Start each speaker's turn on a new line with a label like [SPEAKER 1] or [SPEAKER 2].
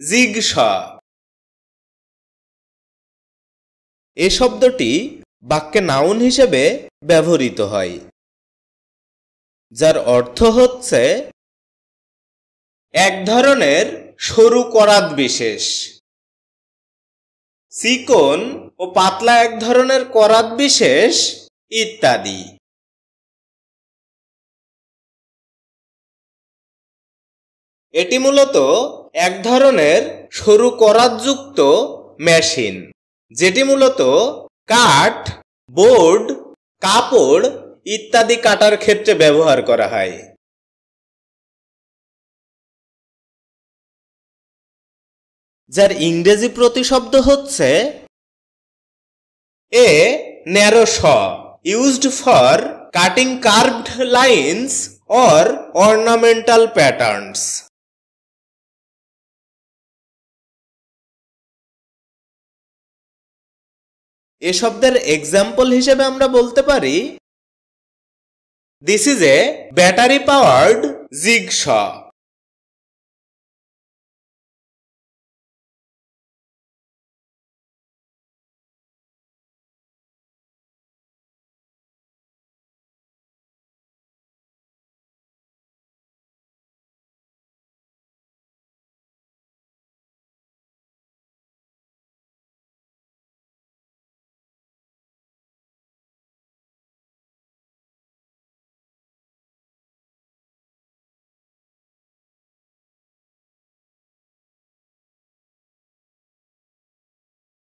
[SPEAKER 1] Jigsaw. এ শব্দটি বাক্যে noun হিসেবে ব্যবহৃত হয়, যার অর্থ হচ্ছে এক ধরনের সরু করাত বিশেষ। চিকন ও পাতলা এক ধরনের করাত বিশেষ ইত্যাদি। এটি মূলত এক ধরনের সরু করাতযুক্ত মেশিন, যেটি মূলত কাঠ, বোর্ড, কাপড় ইত্যাদি কাটার ক্ষেত্রে ব্যবহার করা হয়। যার ইংরেজি প্রতিশব্দ হচ্ছে a narrow saw, used for cutting curved lines or ornamental patterns. এ শব্দের এক্সাম্পল হিসেবে আমরা বলতে পারি, this is a battery powered jigsaw.